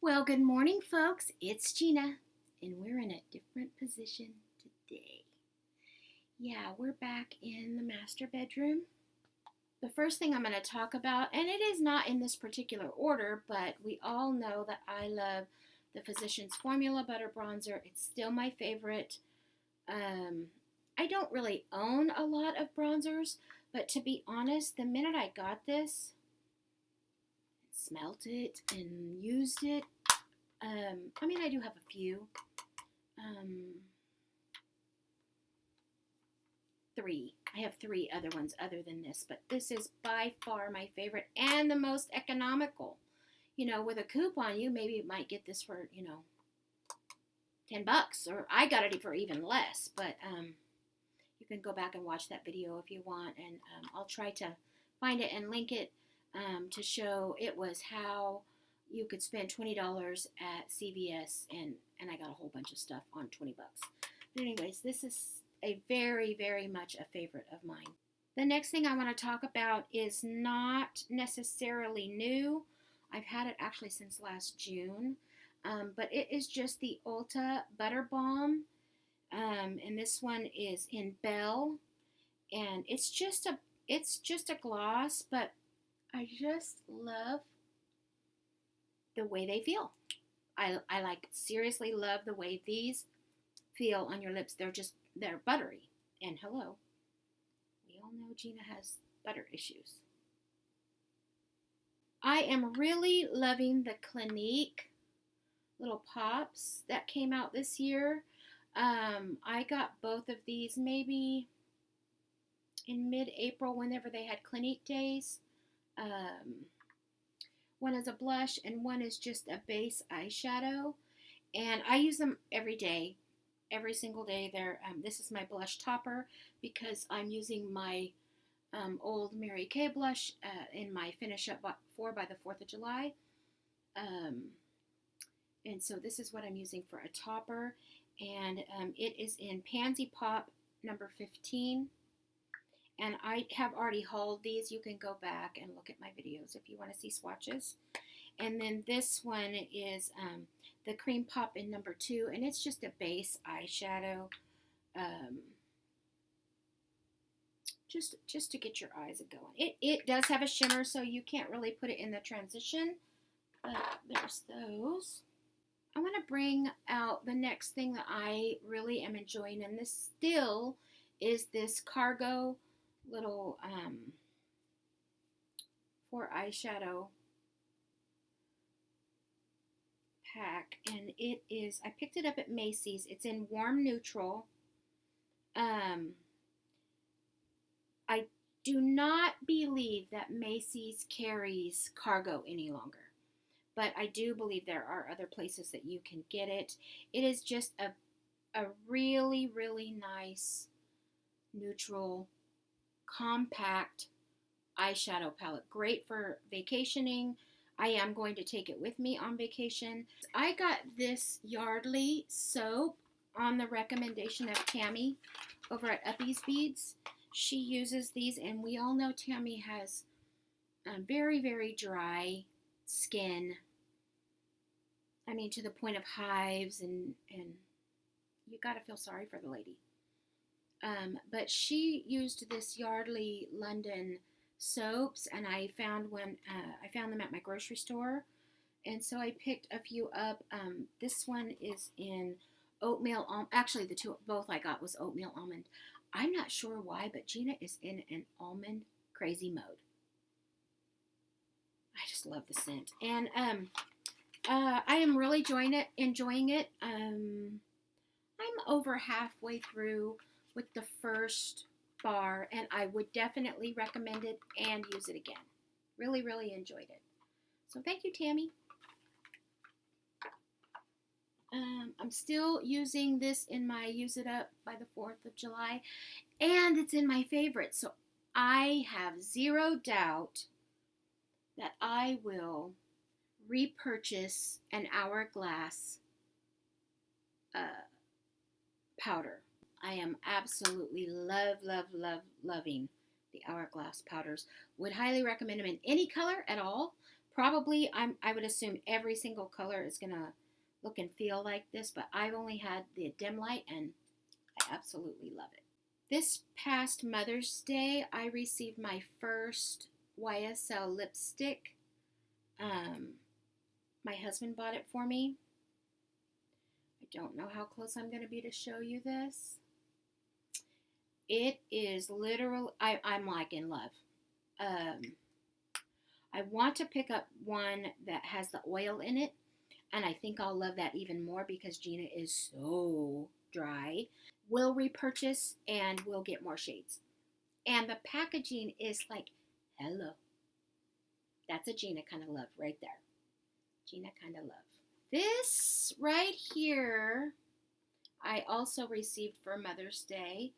Well, good morning, folks. It's Gina, and we're in a different position today. Yeah, we're back in the master bedroom. The first thing I'm going to talk about, and it is not in this particular order, but we all know that I love the Physicians Formula Butter Bronzer. It's still my favorite. I don't really own a lot of bronzers, but to be honest, the minute I got this, smelt it and used it, I do have a few. Three. I have three other ones other than this, but this is by far my favorite and the most economical. With a coupon, you maybe might get this for, $10, or I got it for even less, but you can go back and watch that video if you want, and I'll try to find it and link it to show it was how you could spend $20 at CVS, and I got a whole bunch of stuff on $20. But anyways, this is a very, very much a favorite of mine. The next thing I want to talk about is not necessarily new. I've had it actually since last June, but it is just the Ulta Butter Balm, and this one is in Bell, and it's just a gloss, but I just love the way they feel. I seriously love the way these feel on your lips. They're buttery. And hello, we all know Gina has butter issues. I am really loving the Clinique little pops that came out this year. I got both of these maybe in mid-April whenever they had Clinique days. One is a blush and one is just a base eyeshadow. And I use them every day. Every single day. This is my blush topper because I'm using my old Mary Kay blush in my Finish Up 4 by the 4th of July. And so this is what I'm using for a topper. And it is in Pansy Pop number 15. And I have already hauled these. You can go back and look at my videos if you want to see swatches. And then this one is the Cream Pop in number 2, and it's just a base eyeshadow, just to get your eyes going. It does have a shimmer, so you can't really put it in the transition, but there's those. I want to bring out the next thing that I really am enjoying, and this still is this Cargo little for eyeshadow pack, and it is, I picked it up at Macy's. It's in warm neutral. I do not believe that Macy's carries Cargo any longer, but I do believe there are other places that you can get it. It is just a really, really nice neutral compact eyeshadow palette. Great for vacationing. I am going to take it with me on vacation. I got this Yardley soap on the recommendation of Tammy over at Uppy's Beads. She uses these, and we all know Tammy has very, very dry skin. I mean, to the point of hives, and you got to feel sorry for the lady. But she used this Yardley London soaps, and I found them at my grocery store, and so I picked a few up. This one is in oatmeal almond. Actually, both I got was oatmeal almond. I'm not sure why, but Gina is in an almond crazy mode. I just love the scent, and I am really enjoying it. I'm over halfway through with the first bar, and I would definitely recommend it and use it again. Really, really enjoyed it. So thank you, Tammy. I'm still using this in my Use It Up by the 4th of July, and it's in my favorites. So I have zero doubt that I will repurchase an Hourglass powder. I am absolutely loving the Hourglass powders. Would highly recommend them in any color at all, Probably, I would assume every single color is going to look and feel like this, but I've only had the dim light, and I absolutely love it. This past Mother's Day, I received my first YSL lipstick. Um, my husband bought it for me. I don't know how close I'm going to be to show you this. It is literal. I'm like in love. I want to pick up one that has the oil in it, and I think I'll love that even more because Gina is so dry. We'll repurchase and we'll get more shades. And the packaging is like, hello. That's a Gina kind of love right there. Gina kind of love. This right here, I also received for Mother's Day.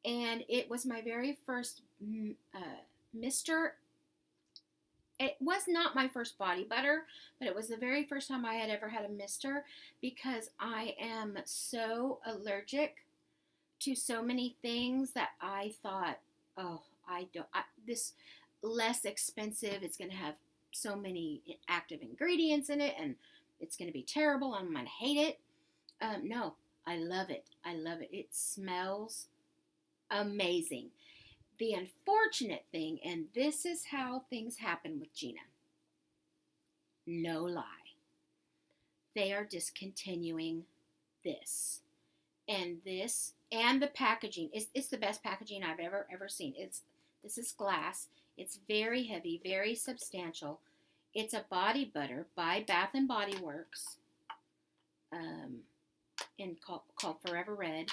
And it was my very first Mr. It was not my first body butter, but it was the very first time I had ever had a Mr. because I am so allergic to so many things that I thought, oh, this less expensive. It's going to have so many active ingredients in it, and it's going to be terrible. I'm going to hate it. No, I love it. I love it. It smells amazing. The unfortunate thing, and this is how things happen with Gina, no lie, they are discontinuing this. And the packaging it's the best packaging I've ever seen. This is glass. It's very heavy, very substantial. It's a body butter by Bath and Body Works, and called Forever Red,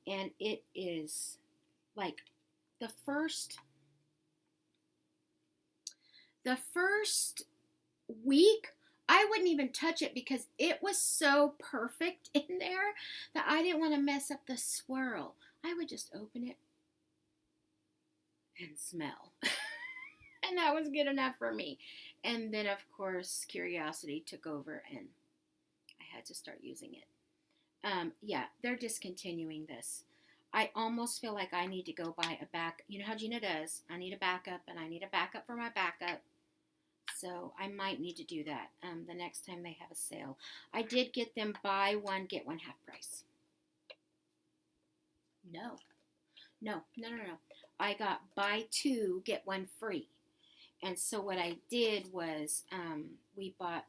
and it is like the first week, I wouldn't even touch it because it was so perfect in there that I didn't want to mess up the swirl. I would just open it and smell. And that was good enough for me. And then, of course, curiosity took over and I had to start using it. Yeah, they're discontinuing this. I almost feel like I need to go buy a back. You know how Gina does. I need a backup, and I need a backup for my backup. So I might need to do that the next time they have a sale. I did get them buy one, get one half price. No. I got buy two, get one free. And so what I did was we bought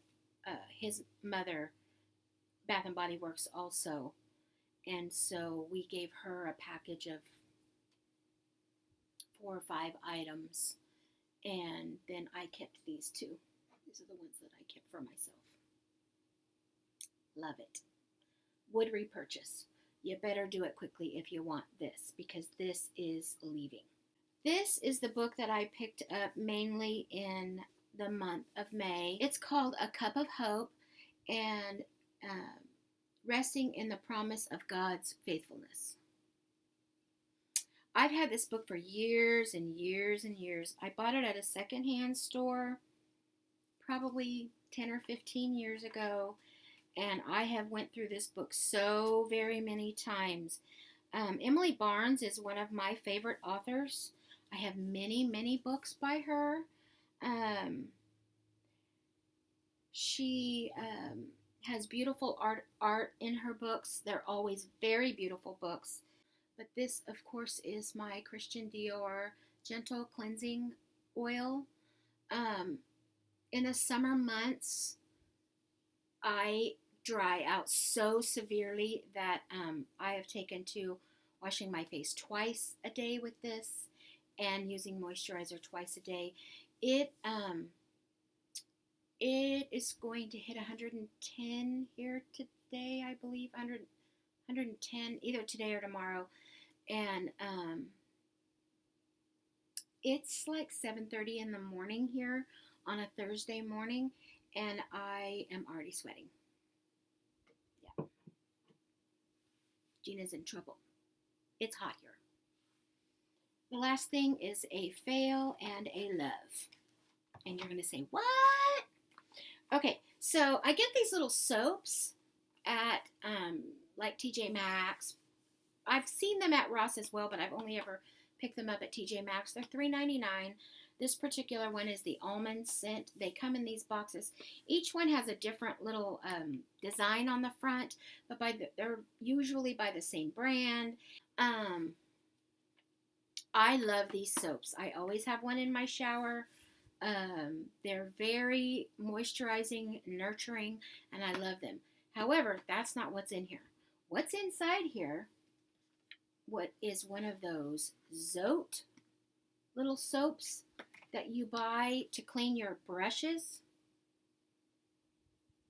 his mother Bath and Body Works also. And so we gave her a package of 4 or 5 items. And then I kept these two. These are the ones that I kept for myself. Love it. Would repurchase. You better do it quickly if you want this, because this is leaving. This is the book that I picked up mainly in the month of May. It's called A Cup of Hope, and resting in the promise of God's faithfulness. I've had this book for years and years and years. I bought it at a secondhand store probably 10 or 15 years ago, and I have went through this book so very many times. Emily Barnes is one of my favorite authors. I have many books by her. She has beautiful art in her books. They're always very beautiful books. But this, of course, is my Christian Dior Gentle Cleansing Oil. In the summer months, I dry out so severely that I have taken to washing my face twice a day with this and using moisturizer twice a day. It is going to hit 110 here today, I believe. 110 either today or tomorrow. And it's like 7:30 in the morning here on a Thursday morning, and I am already sweating. Yeah. Gina's in trouble. It's hot here. The last thing is a fail and a love. And you're going to say, what? Okay, so I get these little soaps at like TJ Maxx. I've seen them at Ross as well, but I've only ever picked them up at TJ Maxx. They're $3.99. This particular one is the almond scent. They come in these boxes. Each one has a different little design on the front, but they're usually by the same brand. Um, I love these soaps. I always have one in my shower. They're very moisturizing, nurturing, and I love them. However, that's not what's in here. What's inside here? What is one of those Zote little soaps that you buy to clean your brushes?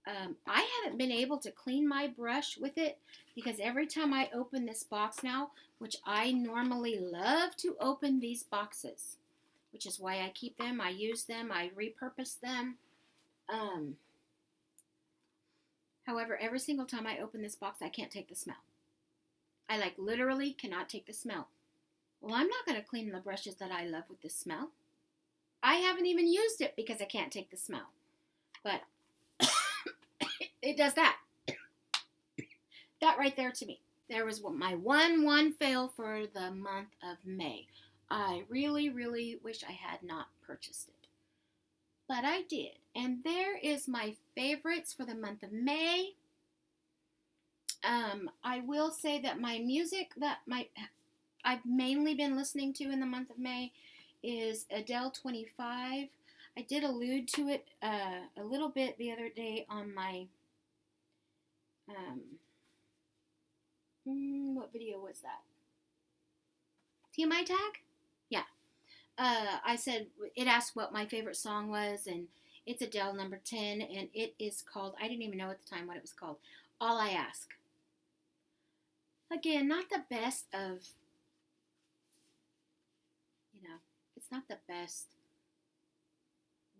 I haven't been able to clean my brush with it because every time I open this box now, which I normally love to open these boxes, which is why I keep them, I use them, I repurpose them. However, every single time I open this box, I can't take the smell. I literally cannot take the smell. Well, I'm not going to clean the brushes that I love with the smell. I haven't even used it because I can't take the smell. But it does that. That right there to me. There was my one fail for the month of May. I really, really wish I had not purchased it. But I did. And there is my favorites for the month of May. I will say that my music that I've mainly been listening to in the month of May is Adele 25. I did allude to it a little bit the other day on my what video was that? TMI tag? Yeah. I said, it asked what my favorite song was, and it's Adele number 10, and it is called, I didn't even know at the time what it was called, All I Ask. Again, not the best of, it's not the best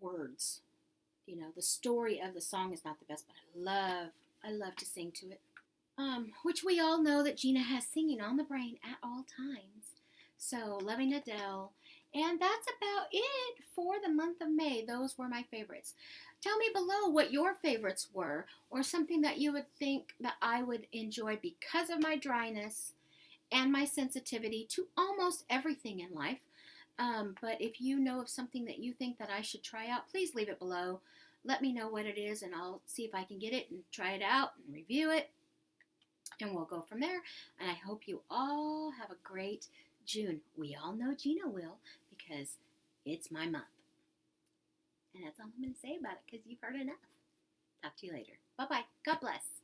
words. The story of the song is not the best, but I love to sing to it. Which we all know that Gina has singing on the brain at all times. So, loving Adele. And that's about it for the month of May. Those were my favorites. Tell me below what your favorites were, or something that you would think that I would enjoy because of my dryness and my sensitivity to almost everything in life. But if you know of something that you think that I should try out, please leave it below. Let me know what it is, and I'll see if I can get it and try it out and review it. And we'll go from there. And I hope you all have a great June. We all know Gina will, because it's my month. And that's all I'm going to say about it, because you've heard enough. Talk to you later. Bye-bye. God bless.